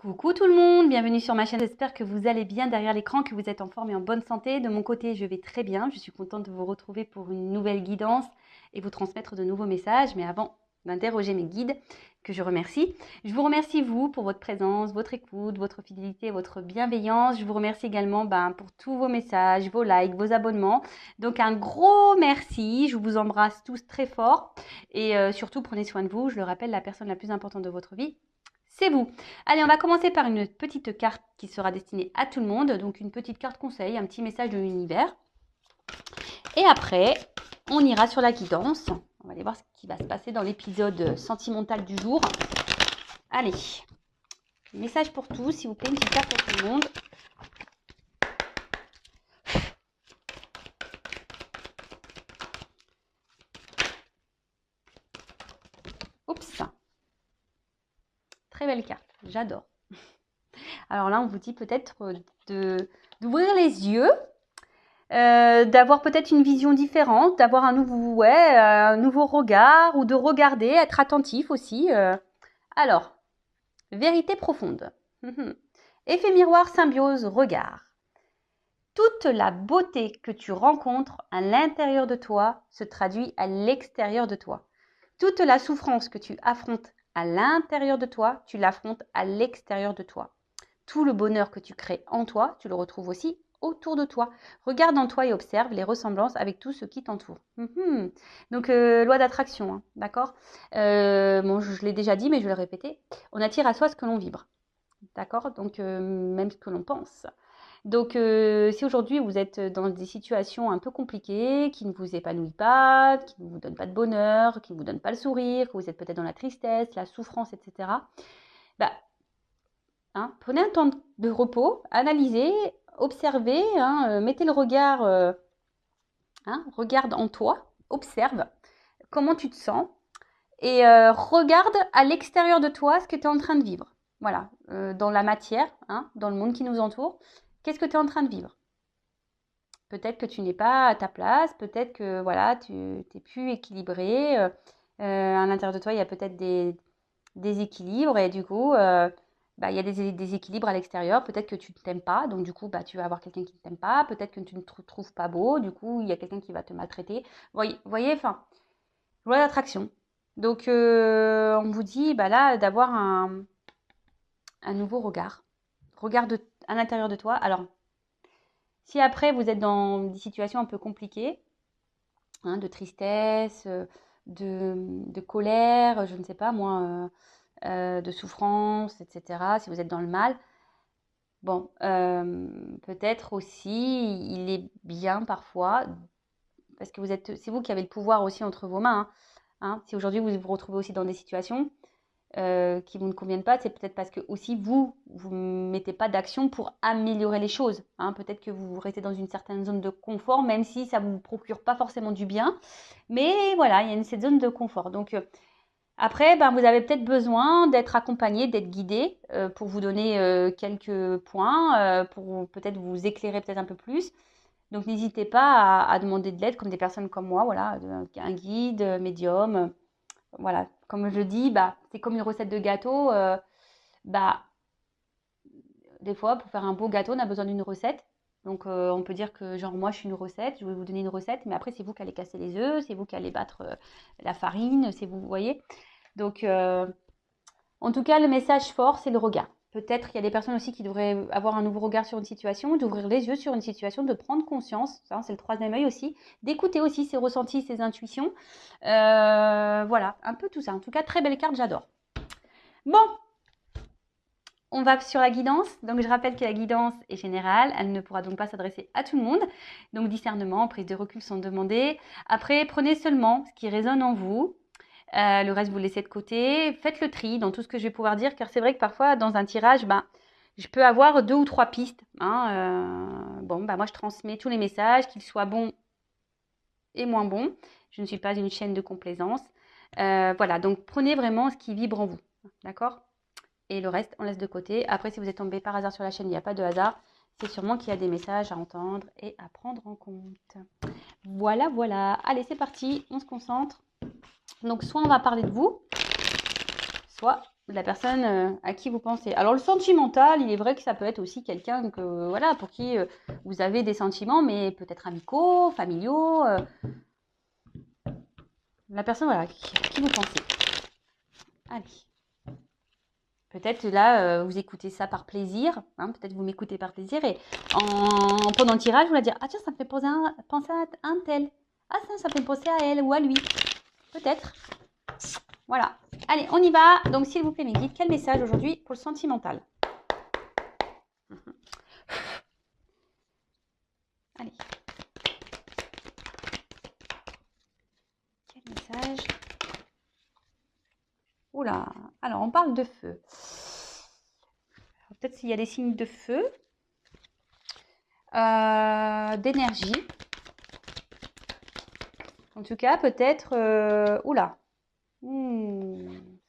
Coucou tout le monde, bienvenue sur ma chaîne. J'espère que vous allez bien derrière l'écran, que vous êtes en forme et en bonne santé. De mon côté, je vais très bien. Je suis contente de vous retrouver pour une nouvelle guidance et vous transmettre de nouveaux messages. Mais avant d'interroger mes guides, que je remercie, je vous remercie vous pour votre présence, votre écoute, votre fidélité, votre bienveillance. Je vous remercie également pour tous vos messages, vos likes, vos abonnements. Donc un gros merci, je vous embrasse tous très fort et surtout prenez soin de vous. Je le rappelle, la personne la plus importante de votre vie, c'est vous. Allez, on va commencer par une petite carte qui sera destinée à tout le monde. Donc une petite carte conseil, un petit message de l'univers. Et après, on ira sur la guidance. On va aller voir ce qui va se passer dans l'épisode sentimental du jour. Allez, message pour tous, s'il vous plaît, une petite carte pour tout le monde. Oups, très belle carte, j'adore. Alors là, on vous dit peut-être d'ouvrir les yeux, d'avoir peut-être une vision différente, d'avoir un nouveau regard ou de regarder, être attentif aussi. Alors, vérité profonde. Effet miroir, symbiose, regard. Toute la beauté que tu rencontres à l'intérieur de toi se traduit à l'extérieur de toi. Toute la souffrance que tu affrontes à l'intérieur de toi, tu l'affrontes à l'extérieur de toi. Tout le bonheur que tu crées en toi, tu le retrouves aussi autour de toi. Regarde en toi et observe les ressemblances avec tout ce qui t'entoure. Donc, loi d'attraction, hein, d'accord. Bon, je l'ai déjà dit, mais je vais le répéter. On attire à soi ce que l'on vibre, d'accord. Donc, même ce que l'on pense. Donc, si aujourd'hui vous êtes dans des situations un peu compliquées, qui ne vous épanouissent pas, qui ne vous donnent pas de bonheur, qui ne vous donnent pas le sourire, que vous êtes peut-être dans la tristesse, la souffrance, etc., prenez un temps de repos, analysez, observez, mettez le regard, regarde en toi, observe comment tu te sens et regarde à l'extérieur de toi ce que tu es en train de vivre. Voilà, dans la matière, dans le monde qui nous entoure, qu'est-ce que tu es en train de vivre? Peut-être que tu n'es pas à ta place, peut-être que voilà, tu n'es plus équilibré. À l'intérieur de toi, il y a peut-être des déséquilibres et du coup, il y a des déséquilibres à l'extérieur. Peut-être que tu ne t'aimes pas, donc du coup, tu vas avoir quelqu'un qui ne t'aime pas. Peut-être que tu ne te trouves pas beau, du coup, il y a quelqu'un qui va te maltraiter. Voyez, loi d'attraction. Donc, on vous dit là d'avoir un nouveau regard. Regarde à l'intérieur de toi. Alors, si après vous êtes dans des situations un peu compliquées, de tristesse, de colère, je ne sais pas moi, de souffrance, etc., si vous êtes dans le mal, bon, peut-être aussi, il est bien parfois, parce que c'est vous qui avez le pouvoir aussi entre vos mains, si aujourd'hui vous vous retrouvez aussi dans des situations qui vous ne conviennent pas, c'est peut-être parce que aussi vous ne mettez pas d'action pour améliorer les choses. Peut-être que vous restez dans une certaine zone de confort, même si ça ne vous procure pas forcément du bien. Mais voilà, il y a cette zone de confort. Donc après, vous avez peut-être besoin d'être accompagné, d'être guidé pour vous donner quelques points, pour peut-être vous éclairer peut-être un peu plus. Donc n'hésitez pas à demander de l'aide comme des personnes comme moi, voilà, un guide, médium. Voilà, comme je le dis, c'est comme une recette de gâteau. Des fois, pour faire un beau gâteau, on a besoin d'une recette. Donc, on peut dire que, genre, moi, je suis une recette, je vais vous donner une recette, mais après, c'est vous qui allez casser les œufs, c'est vous qui allez battre la farine, c'est vous voyez. Donc, en tout cas, le message fort, c'est le regard. Peut-être qu'il y a des personnes aussi qui devraient avoir un nouveau regard sur une situation, d'ouvrir les yeux sur une situation, de prendre conscience, ça, c'est le troisième œil aussi, d'écouter aussi ses ressentis, ses intuitions. Voilà, un peu tout ça. En tout cas, très belle carte, j'adore. Bon, on va sur la guidance. Donc, je rappelle que la guidance est générale. Elle ne pourra donc pas s'adresser à tout le monde. Donc, discernement, prise de recul sont demandées. Après, prenez seulement ce qui résonne en vous. Le reste, vous laissez de côté. Faites le tri dans tout ce que je vais pouvoir dire, car c'est vrai que parfois, dans un tirage, je peux avoir 2 ou 3 pistes. Moi, je transmets tous les messages, qu'ils soient bons et moins bons. Je ne suis pas une chaîne de complaisance. Voilà, donc prenez vraiment ce qui vibre en vous. D'accord ? Et le reste, on laisse de côté. Après, si vous êtes tombé par hasard sur la chaîne, il n'y a pas de hasard. C'est sûrement qu'il y a des messages à entendre et à prendre en compte. Voilà, voilà. Allez, c'est parti. On se concentre. Donc, soit on va parler de vous, soit de la personne à qui vous pensez. Alors le sentimental, il est vrai que ça peut être aussi quelqu'un que voilà pour qui vous avez des sentiments, mais peut-être amicaux, familiaux. La personne voilà à qui vous pensez. Allez. Peut-être là, vous écoutez ça par plaisir, hein, peut-être vous m'écoutez par plaisir et pendant le tirage, vous allez dire ah tiens ça me fait penser à un tel, ah ça me fait penser à elle ou à lui, peut-être. Voilà. Allez, on y va. Donc s'il vous plaît mes guides, quel message aujourd'hui pour le sentimental? Allez. Quel message? Oula. Alors on parle de feu. Peut-être s'il y a des signes de feu, d'énergie. En tout cas, peut-être. Oula. C'est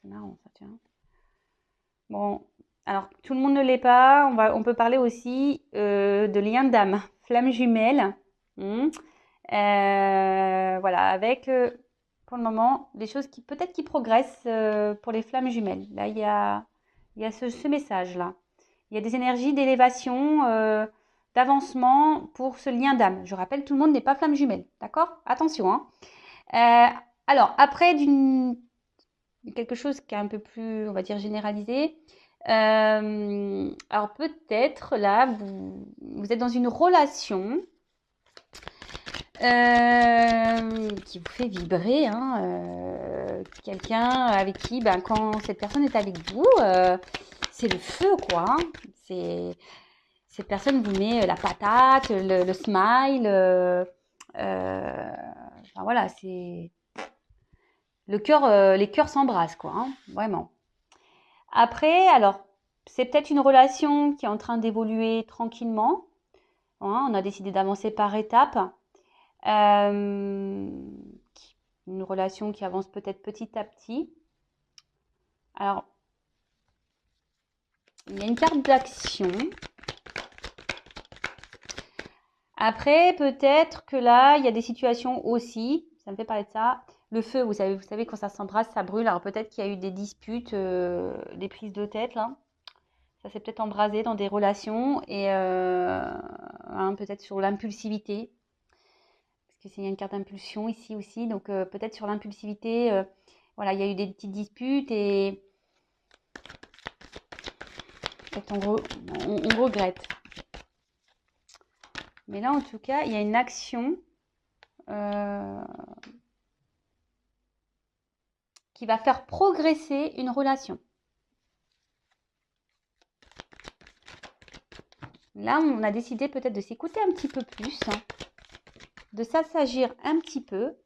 marrant ça, tiens. Bon, alors tout le monde ne l'est pas. On peut parler aussi de lien d'âme, flamme jumelle. Voilà, avec pour le moment des choses qui peut-être qui progressent pour les flammes jumelles. Là, il y a ce message-là. Il y a des énergies d'élévation, d'avancement pour ce lien d'âme. Je rappelle, tout le monde n'est pas flamme jumelle, d'accord? Attention, hein. Alors, après quelque chose qui est un peu plus, on va dire, généralisé. Alors peut-être là, vous êtes dans une relation qui vous fait vibrer, hein, quelqu'un avec qui, ben, quand cette personne est avec vous, c'est le feu, quoi. Hein. Cette personne vous met la patate, le smile. Enfin, voilà, c'est le cœur, les cœurs s'embrassent, quoi. Hein, vraiment. Après, alors, c'est peut-être une relation qui est en train d'évoluer tranquillement. Hein, on a décidé d'avancer par étapes. Une relation qui avance peut-être petit à petit. Alors, il y a une carte d'action. Après, peut-être que là, il y a des situations aussi, ça me fait parler de ça. Le feu, vous savez quand ça s'embrasse, ça brûle. Alors peut-être qu'il y a eu des disputes, des prises de tête là. Ça s'est peut-être embrasé dans des relations et hein, peut-être sur l'impulsivité. Parce qu'il y a une carte d'impulsion ici aussi, donc peut-être sur l'impulsivité, voilà, il y a eu des petites disputes et peut-être on regrette. Mais là, en tout cas, il y a une action qui va faire progresser une relation. Là, on a décidé peut-être de s'écouter un petit peu plus, hein, de s'assagir un petit peu,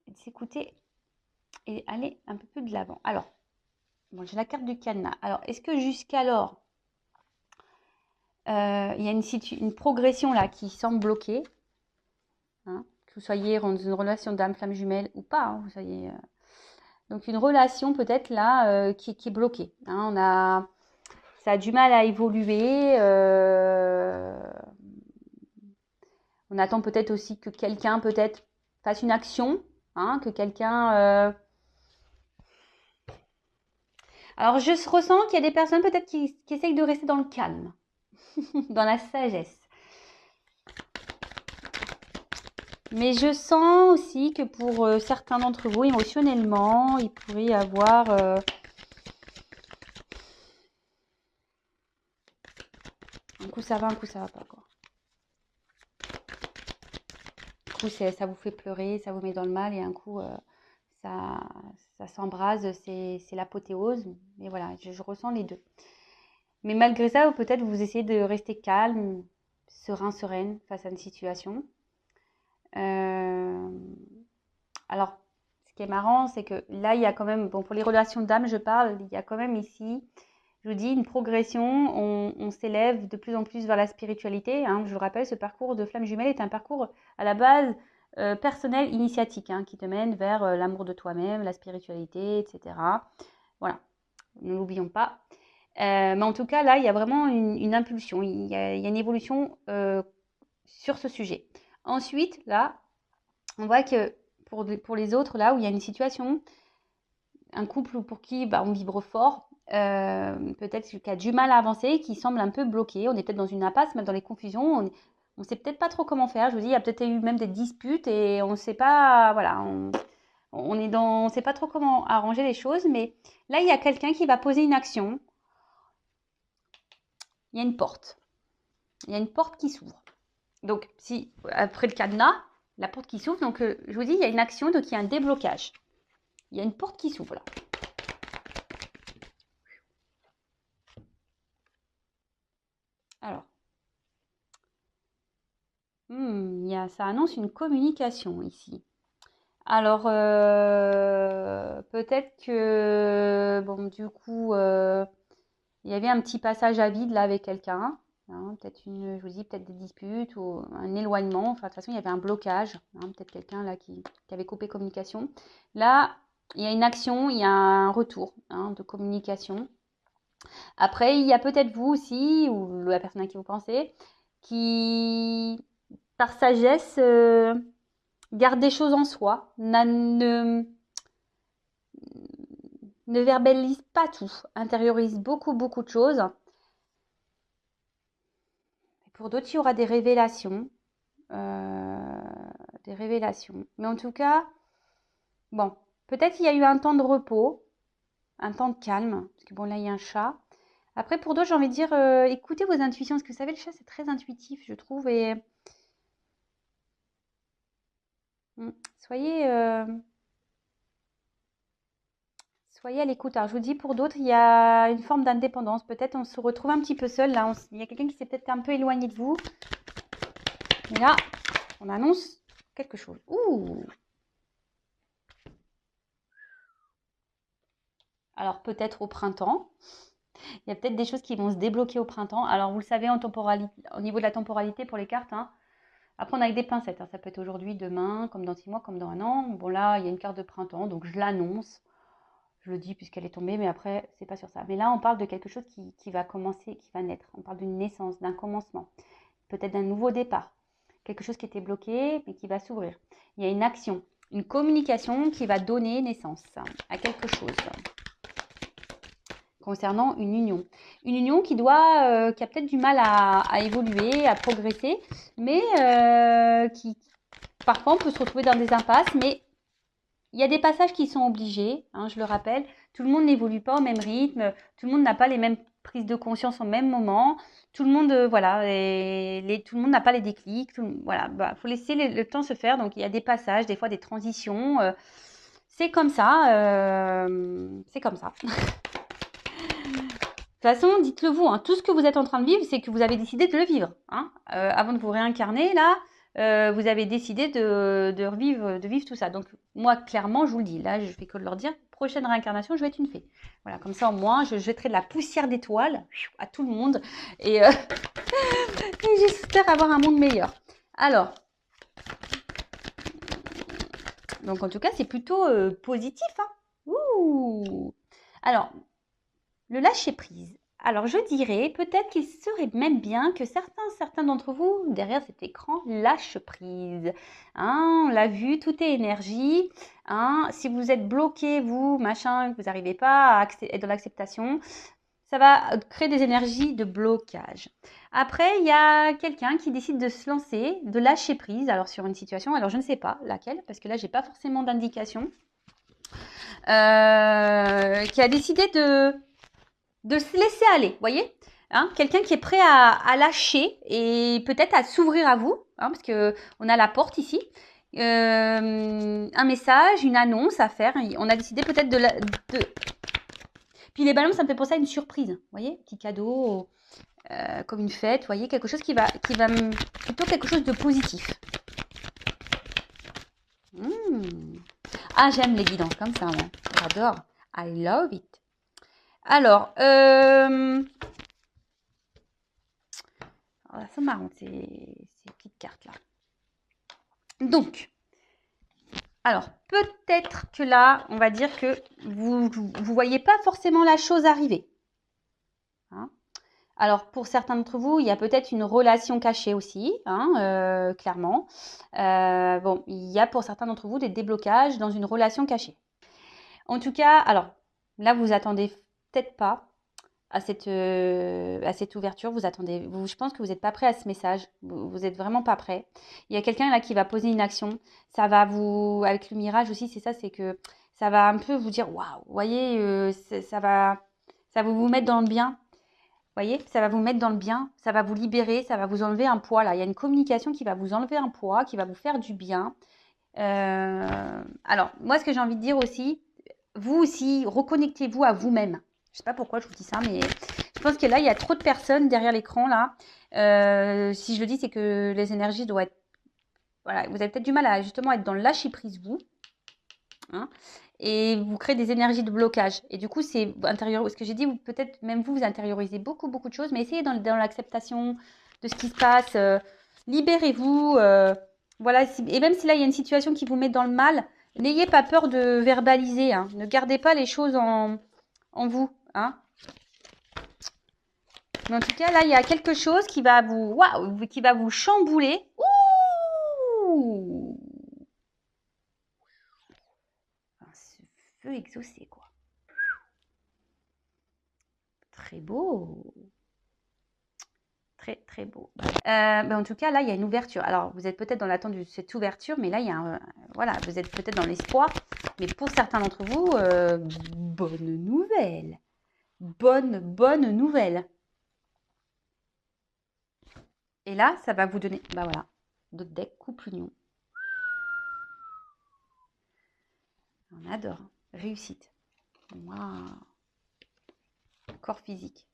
de s'écouter et aller un peu plus de l'avant. Alors, bon, j'ai la carte du cadenas. Alors, est-ce que jusqu'alors, il y a une progression là qui semble bloquée, hein, que vous soyez dans une relation d'âme, flamme jumelle ou pas, hein, vous soyez, donc une relation peut-être là qui est bloquée. Hein, ça a du mal à évoluer. On attend peut-être aussi que quelqu'un peut-être fasse une action, hein, que quelqu'un. Alors je ressens qu'il y a des personnes peut-être qui essayent de rester dans le calme, dans la sagesse. Mais je sens aussi que pour certains d'entre vous, émotionnellement, il pourrait y avoir un coup ça va, un coup ça va pas, quoi. Un coup ça vous fait pleurer, ça vous met dans le mal et un coup ça s'embrase, c'est l'apothéose. Mais voilà, je ressens les deux. Mais malgré ça, peut-être vous essayez de rester calme, sereine face à une situation. Alors, ce qui est marrant, c'est que là, il y a quand même, bon, pour les relations d'âme, je parle, il y a quand même ici, je vous dis, une progression. On s'élève de plus en plus vers la spiritualité. Hein. Je vous rappelle, ce parcours de flamme jumelle est un parcours à la base personnel, initiatique, hein, qui te mène vers l'amour de toi-même, la spiritualité, etc. Voilà, ne l'oublions pas. Mais en tout cas, là, il y a vraiment une impulsion, il y a une évolution sur ce sujet. Ensuite, là, on voit que pour les autres, là où il y a une situation, un couple pour qui on vibre fort, peut-être qui a du mal à avancer, qui semble un peu bloqué. On est peut-être dans une impasse, même dans les confusions. On ne sait peut-être pas trop comment faire. Je vous dis, il y a peut-être eu même des disputes et on ne sait pas, voilà, on sait pas trop comment arranger les choses. Mais là, il y a quelqu'un qui va poser une action. Il y a une porte. Il y a une porte qui s'ouvre. Donc, si après le cadenas, la porte qui s'ouvre, donc je vous dis, il y a une action, donc il y a un déblocage. Il y a une porte qui s'ouvre là. Alors, ça annonce une communication ici. Alors, peut-être que, bon, du coup, il y avait un petit passage à vide là avec quelqu'un. Hein, peut-être je vous dis, peut-être des disputes ou un éloignement. Enfin, de toute façon, il y avait un blocage. Hein, peut-être quelqu'un là qui avait coupé communication. Là, il y a une action, il y a un retour de communication. Après, il y a peut-être vous aussi, ou la personne à qui vous pensez, qui, par sagesse, garde des choses en soi, ne verbalise pas tout, intériorise beaucoup, beaucoup de choses. Et pour d'autres, il y aura des révélations. Des révélations. Mais en tout cas, bon, peut-être il y a eu un temps de repos, un temps de calme, parce que bon, là, il y a un chat. Après, pour d'autres, j'ai envie de dire, écoutez vos intuitions, parce que vous savez, le chat, c'est très intuitif, je trouve, et soyez, soyez à l'écoute. Alors, je vous dis, pour d'autres, il y a une forme d'indépendance. Peut-être on se retrouve un petit peu seul, là. Il y a quelqu'un qui s'est peut-être un peu éloigné de vous. Et là, on annonce quelque chose. Ouh! Alors, peut-être au printemps. Il y a peut-être des choses qui vont se débloquer au printemps. Alors, vous le savez, au niveau de la temporalité pour les cartes, hein, à prendre avec des pincettes. Hein. Ça peut être aujourd'hui, demain, comme dans 6 mois, comme dans un an. Bon, là, il y a une carte de printemps, donc je l'annonce. Je le dis puisqu'elle est tombée, mais après, c'est pas sur ça. Mais là, on parle de quelque chose qui va commencer, qui va naître. On parle d'une naissance, d'un commencement, peut-être d'un nouveau départ. Quelque chose qui était bloqué, mais qui va s'ouvrir. Il y a une action, une communication qui va donner naissance à quelque chose concernant une union. Une union qui a peut-être du mal à évoluer, à progresser, mais qui, parfois, on peut se retrouver dans des impasses, mais il y a des passages qui sont obligés, hein, je le rappelle. Tout le monde n'évolue pas au même rythme, tout le monde n'a pas les mêmes prises de conscience au même moment. Tout le monde, voilà, tout le monde n'a pas les déclics. Voilà, faut laisser le temps se faire. Donc, il y a des passages, des fois des transitions. C'est comme ça. C'est comme ça. De toute façon, dites-le vous, hein, tout ce que vous êtes en train de vivre, c'est que vous avez décidé de le vivre. Hein. Avant de vous réincarner, là, vous avez décidé de vivre tout ça. Donc, moi, clairement, je vous le dis, là, je fais que de leur dire, prochaine réincarnation, je vais être une fée. Voilà, comme ça, au moins, je jetterai de la poussière d'étoiles à tout le monde. Et, et j'espère avoir un monde meilleur. Alors, donc en tout cas, c'est plutôt positif. Hein. Ouh. Alors, le lâcher-prise. Alors, je dirais peut-être qu'il serait même bien que certains d'entre vous, derrière cet écran, lâchent prise. Hein, on l'a vu, tout est énergie. Hein, si vous êtes bloqué, vous, machin, que vous n'arrivez pas à être dans l'acceptation, ça va créer des énergies de blocage. Après, il y a quelqu'un qui décide de se lancer, de lâcher prise, alors sur une situation, alors je ne sais pas laquelle, parce que là, j'ai pas forcément d'indication, qui a décidé de se laisser aller, vous voyez, hein, quelqu'un qui est prêt à lâcher et peut-être à s'ouvrir à vous, hein, parce que on a la porte ici, un message, une annonce à faire. On a décidé peut-être Puis les ballons, ça me fait penser à une surprise, vous voyez, petit cadeau, comme une fête, vous voyez, quelque chose qui va plutôt quelque chose de positif. Ah, j'aime les guidances comme ça, moi. J'adore. I love it. Alors, c'est marrant ces petites cartes là. Donc, alors peut-être que là, on va dire que vous voyez pas forcément la chose arriver. Hein. Alors pour certains d'entre vous, il y a peut-être une relation cachée aussi, hein, clairement. Bon, il y a pour certains d'entre vous des déblocages dans une relation cachée. En tout cas, alors là, vous attendez peut-être pas à cette ouverture. Vous attendez, je pense que vous n'êtes pas prêt à ce message. Vous êtes vraiment pas prêt. Il y a quelqu'un là qui va poser une action. Ça va vous, avec le mirage aussi, c'est ça, c'est que ça va un peu vous dire, waouh, vous voyez, ça va vous mettre dans le bien. Vous voyez, ça va vous mettre dans le bien, ça va vous libérer, ça va vous enlever un poids là. Il y a une communication qui va vous enlever un poids, qui va vous faire du bien. Alors, moi, ce que j'ai envie de dire aussi, vous aussi, reconnectez-vous à vous-même. Je sais pas pourquoi je vous dis ça, mais je pense que là, il y a trop de personnes derrière l'écran là. Si je le dis, c'est que les énergies doivent être. Voilà, vous avez peut-être du mal à justement être dans le lâcher prise, vous. Hein, et vous créez des énergies de blocage. Et du coup, c'est intérieur. Ce que j'ai dit, peut-être même vous, vous intériorisez beaucoup, beaucoup de choses, mais essayez dans l'acceptation de ce qui se passe. Libérez-vous. Voilà. Et même si là, il y a une situation qui vous met dans le mal, n'ayez pas peur de verbaliser. Hein. Ne gardez pas les choses en vous. Hein. Mais en tout cas, là, il y a quelque chose qui va qui va vous chambouler. Ouh! Ce feu exaucé, quoi. Très beau. Très, très beau. En tout cas, là, il y a une ouverture. Alors, vous êtes peut-être dans l'attente de cette ouverture, mais là, il y a voilà, vous êtes peut-être dans l'espoir. Mais pour certains d'entre vous, bonne nouvelle. Bonne nouvelle. Et là, ça va vous donner, bah voilà, d'autres decks, couple union. On adore. Réussite. Waouh. Corps physique.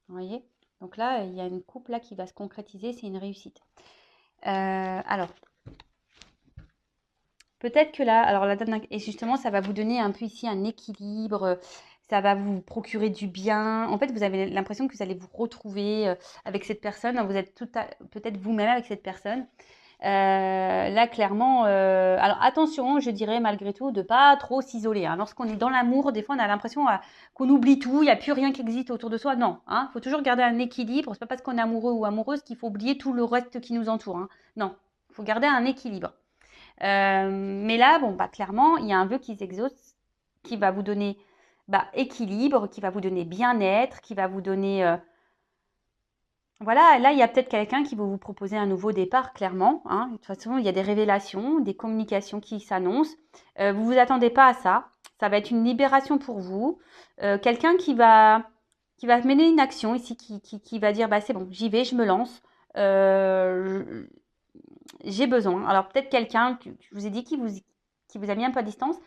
Vous voyez? Donc là, il y a une couple là qui va se concrétiser, c'est une réussite. Alors, peut-être que là, alors la date et justement, ça va vous donner un peu ici un équilibre, ça va vous procurer du bien. En fait, vous avez l'impression que vous allez vous retrouver avec cette personne. Vous êtes peut-être vous-même avec cette personne. Là, clairement, alors attention, je dirais malgré tout de pas trop s'isoler. Hein. Lorsqu'on est dans l'amour, des fois, on a l'impression qu'on oublie tout, il n'y a plus rien qui existe autour de soi. Non, hein, faut toujours garder un équilibre. C'est pas parce qu'on est amoureux ou amoureuse qu'il faut oublier tout le reste qui nous entoure. Hein. Non, il faut garder un équilibre. Mais là, bon, bah, clairement, il y a un vœu qui s'exauce, qui va vous donner équilibre, qui va vous donner bien-être, qui va vous donner... Voilà, là, il y a peut-être quelqu'un qui va vous proposer un nouveau départ, clairement. Hein. De toute façon, il y a des révélations, des communications qui s'annoncent. Vous vous attendez pas à ça. Ça va être une libération pour vous. Quelqu'un qui va mener une action ici, qui va dire, bah, c'est bon, j'y vais, je me lance. Euh, j'ai besoin. Alors peut-être quelqu'un, je vous ai dit, qui vous a mis un peu à distance.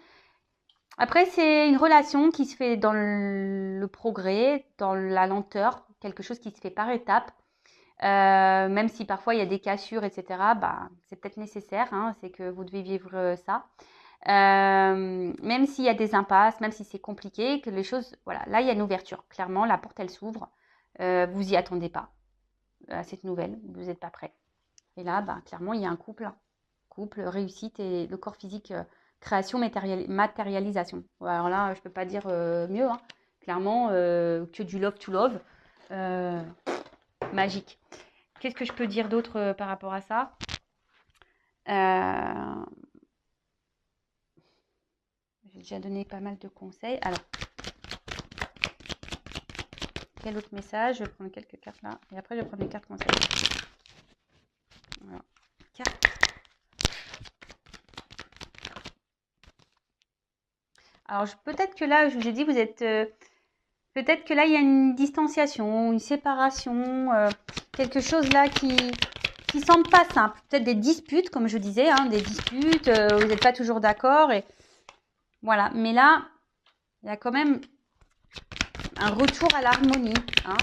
Après, c'est une relation qui se fait dans le progrès, dans la lenteur, quelque chose qui se fait par étapes. Même si parfois il y a des cassures, etc., bah, c'est peut-être nécessaire, hein, c'est que vous devez vivre ça. Même s'il y a des impasses, même si c'est compliqué, que les choses, voilà, là il y a une ouverture. Clairement, la porte elle s'ouvre. Vous y attendez pas à cette nouvelle, vous n'êtes pas prêt. Et là, bah, clairement, il y a un couple. Couple, réussite et le corps physique, création, matérialisation. Alors là, je ne peux pas dire mieux. Hein. Clairement, que du love to love. Euh, magique. Qu'est-ce que je peux dire d'autre par rapport à ça? Euh, J'ai déjà donné pas mal de conseils. Alors, quel autre message? Je vais prendre quelques cartes là. Et après, je vais prendre les cartes conseils. Voilà. Cartes. Alors, peut-être que là, je vous ai dit, vous êtes... peut-être que là, il y a une distanciation, une séparation, quelque chose là qui semble pas simple. Peut-être des disputes, comme je disais, hein, des disputes, vous n'êtes pas toujours d'accord. Et voilà. Mais là, il y a quand même un retour à l'harmonie. Hein.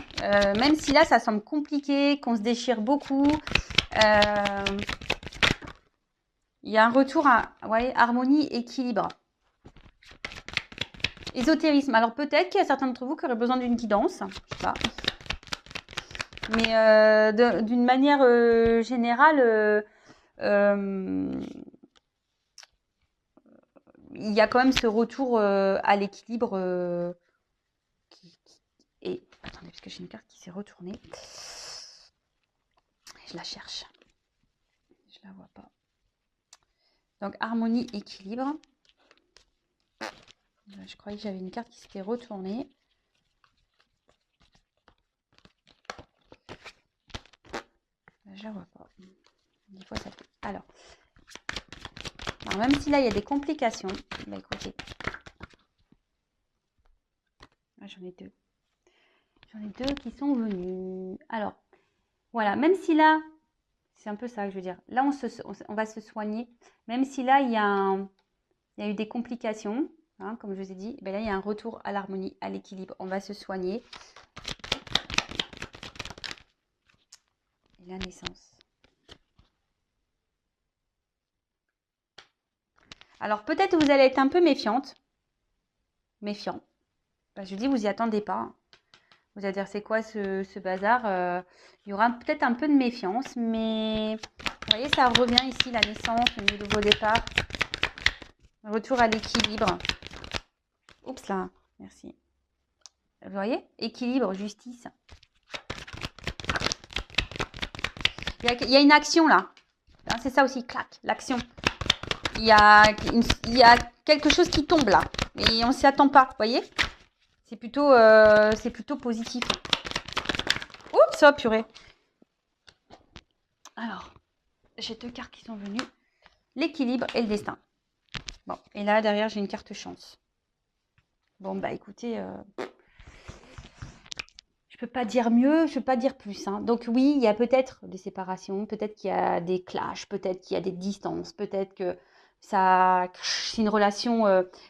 Même si là, ça semble compliqué, qu'on se déchire beaucoup. Il y a un retour à harmonie, équilibre. Ésotérisme. Alors peut-être qu'il y a certains d'entre vous qui auraient besoin d'une guidance. Je sais pas. Mais d'une manière générale, il y a quand même ce retour à l'équilibre et attendez, parce que j'ai une carte qui s'est retournée. Je la cherche. Je la vois pas. Donc harmonie, équilibre. Je croyais que j'avais une carte qui s'était retournée. Je la vois pas. Des fois, ça peut... Alors, même si là, il y a des complications, bah écoutez. J'en ai deux. J'en ai deux qui sont venus. Alors, voilà, même si là, c'est un peu ça que je veux dire. Là, on va se soigner. Même si là, il y a eu des complications, hein, comme je vous ai dit, ben là, il y a un retour à l'harmonie, à l'équilibre. On va se soigner. Et la naissance. Alors, peut-être que vous allez être un peu méfiante. Méfiant. Ben, je dis, vous n'y attendez pas. Vous allez dire, c'est quoi ce bazar? Il y aura peut-être un peu de méfiance, mais vous voyez, ça revient ici, la naissance, le nouveau départ. Retour à l'équilibre. Oups là, merci. Vous voyez? Équilibre, justice. Il y a une action là. Hein, c'est ça aussi, clac, l'action. Il y a quelque chose qui tombe là. Et on ne s'y attend pas, vous voyez? C'est plutôt positif. Oups, oh purée. Alors, j'ai deux cartes qui sont venues. L'équilibre et le destin. Bon, et là, derrière, j'ai une carte chance. Bon, bah écoutez, je peux pas dire mieux, je peux pas dire plus. Hein. Donc oui, il y a peut-être des séparations, peut-être qu'il y a des clashs, peut-être qu'il y a des distances, peut-être que c'est une relation,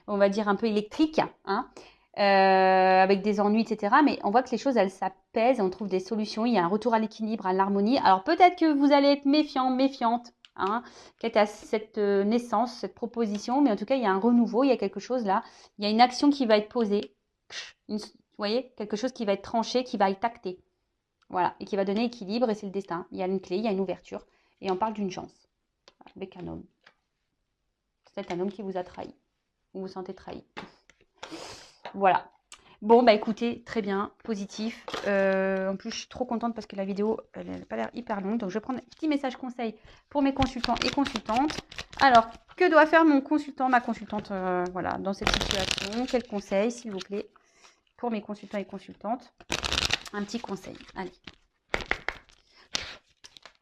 on va dire, un peu électrique, hein, avec des ennuis, etc. Mais on voit que les choses, elles s'apaisent, on trouve des solutions, il y a un retour à l'équilibre, à l'harmonie. Alors peut-être que vous allez être méfiant, méfiante, hein, quant à cette naissance, cette proposition, mais en tout cas, il y a un renouveau, il y a quelque chose là, il y a une action qui va être posée, vous voyez, quelque chose qui va être tranché, qui va être acté. Voilà, et qui va donner équilibre, et c'est le destin. Il y a une clé, il y a une ouverture, et on parle d'une chance, avec un homme. C'est un homme qui vous a trahi, vous vous sentez trahi. Voilà. Bon, bah écoutez, très bien, positif. En plus, je suis trop contente parce que la vidéo, elle n'a pas l'air hyper longue. Donc, je vais prendre un petit message conseil pour mes consultants et consultantes. Alors, que doit faire mon consultant, ma consultante, voilà, dans cette situation? Quel conseil, s'il vous plaît, pour mes consultants et consultantes? Un petit conseil, allez.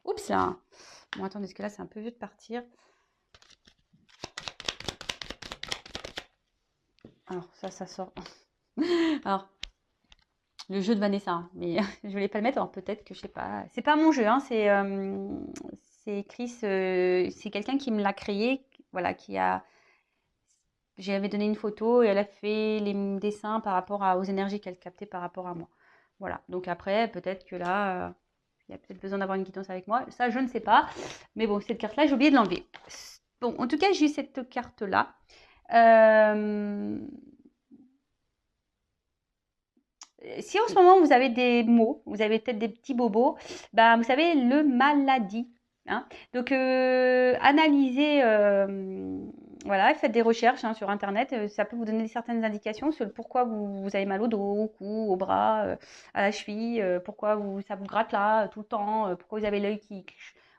Oups là. Bon, attendez, parce que là, c'est un peu vieux de partir. Alors, ça sort. Alors, le jeu de Vanessa, hein, mais je voulais pas le mettre. Alors, peut-être que, je sais pas. C'est pas mon jeu, hein, c'est Chris. C'est quelqu'un qui me l'a créé. Voilà, J'avais donné une photo et elle a fait les dessins par rapport aux énergies qu'elle captait par rapport à moi. Voilà, donc après, peut-être que là, il y a peut-être besoin d'avoir une guidance avec moi. Ça, je ne sais pas. Mais bon, cette carte-là, j'ai oublié de l'enlever. Bon, en tout cas, j'ai eu cette carte-là. Si en ce moment, vous avez des maux, vous avez peut-être des petits bobos, bah, vous savez, le maladie. Hein. Donc, analysez, voilà, faites des recherches hein, sur Internet. Ça peut vous donner certaines indications sur le pourquoi vous avez mal au dos, au cou, au bras, à la cheville, pourquoi ça vous gratte là tout le temps, pourquoi vous avez l'œil qui...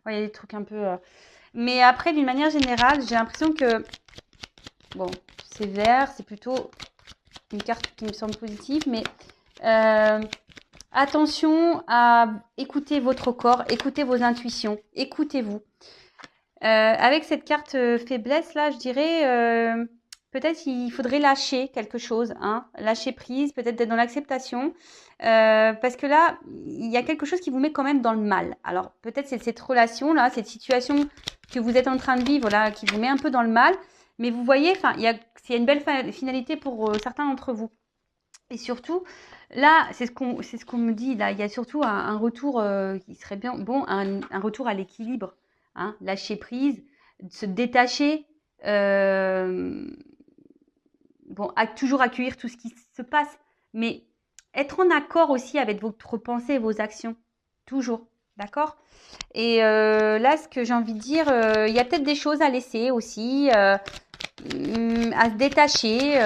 Ouais, il y a des trucs un peu... Mais après, d'une manière générale, j'ai l'impression que... Bon, c'est vert, c'est plutôt une carte qui me semble positive, mais... attention à écouter votre corps, écouter vos intuitions, écoutez-vous. Avec cette carte faiblesse là, je dirais peut-être il faudrait lâcher quelque chose, hein, lâcher prise, peut-être d'être dans l'acceptation, parce que là il y a quelque chose qui vous met quand même dans le mal. Alors peut-être c'est cette relation là, cette situation que vous êtes en train de vivre là, qui vous met un peu dans le mal, mais vous voyez, enfin il y a une belle finalité pour certains d'entre vous. Et surtout, là, c'est ce qu'on me dit, là, il y a surtout un retour qui serait bien, bon, un retour à l'équilibre, hein, lâcher prise, se détacher, bon, toujours accueillir tout ce qui se passe, mais être en accord aussi avec votre pensée et vos actions, toujours, d'accord? Et là, ce que j'ai envie de dire, il y a peut-être des choses à laisser aussi, à se détacher,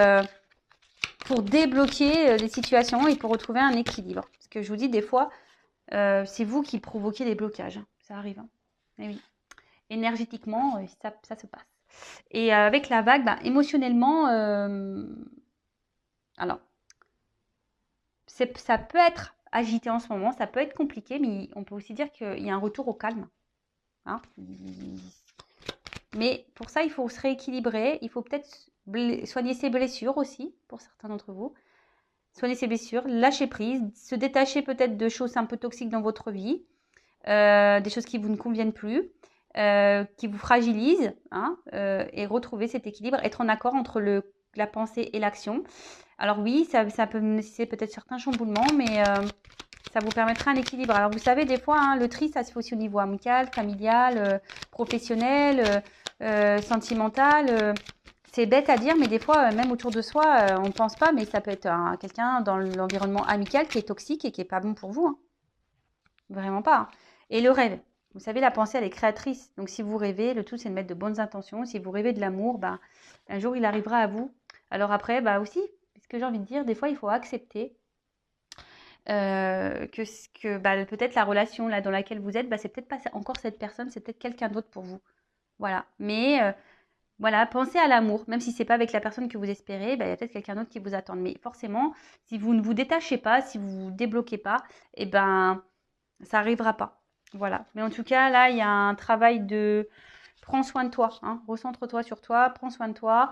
pour débloquer des situations et pour retrouver un équilibre. Parce que je vous dis, des fois, c'est vous qui provoquez des blocages. Hein. Ça arrive. Hein. Et oui. Énergétiquement, ça se passe. Et avec la vague, bah, émotionnellement, Alors, ça peut être agité en ce moment, ça peut être compliqué, mais on peut aussi dire qu'il y a un retour au calme. Hein. Mais pour ça, il faut se rééquilibrer. Il faut peut-être soigner ses blessures aussi, pour certains d'entre vous. Soigner ses blessures, lâcher prise, se détacher peut-être de choses un peu toxiques dans votre vie, des choses qui vous ne conviennent plus, qui vous fragilisent, hein, et retrouver cet équilibre, être en accord entre la pensée et l'action. Alors oui, ça peut nécessiter peut-être certains chamboulements, mais ça vous permettra un équilibre. Alors vous savez, des fois, hein, le tri, ça se fait aussi au niveau amical, familial, professionnel, sentimental. C'est bête à dire, mais des fois, même autour de soi, on ne pense pas, mais ça peut être quelqu'un dans l'environnement amical qui est toxique et qui n'est pas bon pour vous. Hein. Vraiment pas. Hein. Et le rêve. Vous savez, la pensée, elle est créatrice. Donc si vous rêvez, le tout, c'est de mettre de bonnes intentions. Si vous rêvez de l'amour, bah, un jour, il arrivera à vous. Alors après, bah aussi, ce que j'ai envie de dire, des fois, il faut accepter que bah, peut-être la relation là dans laquelle vous êtes, bah, c'est peut-être pas encore cette personne, c'est peut-être quelqu'un d'autre pour vous. Voilà. Mais voilà, pensez à l'amour, même si c'est pas avec la personne que vous espérez, bah, il y a peut-être quelqu'un d'autre qui vous attend. Mais forcément, si vous ne vous détachez pas, si vous vous débloquez pas, eh ben ça arrivera pas. Voilà. Mais en tout cas, là, il y a un travail de prends soin de toi, hein. Recentre-toi sur toi, prends soin de toi,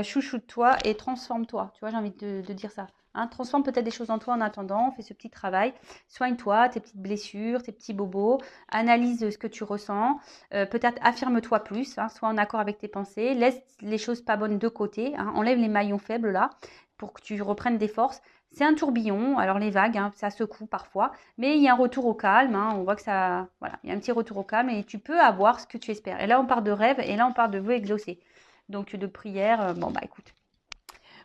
chouchoute-toi et transforme-toi. Tu vois, j'ai envie de dire ça. Hein. Transforme peut-être des choses en toi en attendant, fais ce petit travail, soigne-toi, tes petites blessures, tes petits bobos, analyse ce que tu ressens, peut-être affirme-toi plus, hein, sois en accord avec tes pensées, laisse les choses pas bonnes de côté, hein, enlève les maillons faibles là pour que tu reprennes des forces. C'est un tourbillon, alors les vagues, hein, ça secoue parfois, mais il y a un retour au calme, hein, on voit que ça, voilà, il y a un petit retour au calme et tu peux avoir ce que tu espères. Et là, on part de rêve et là, on part de vœux exaucés. Donc, de prière, bon, bah écoute.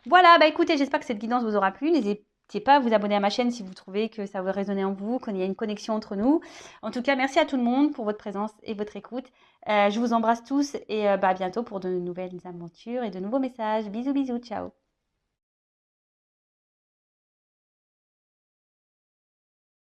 Voilà, bah écoutez, j'espère que cette guidance vous aura plu. N'hésitez pas à vous abonner à ma chaîne si vous trouvez que ça va résonner en vous, qu'il y a une connexion entre nous. En tout cas, merci à tout le monde pour votre présence et votre écoute. Je vous embrasse tous et bah, à bientôt pour de nouvelles aventures et de nouveaux messages. Bisous, bisous, ciao.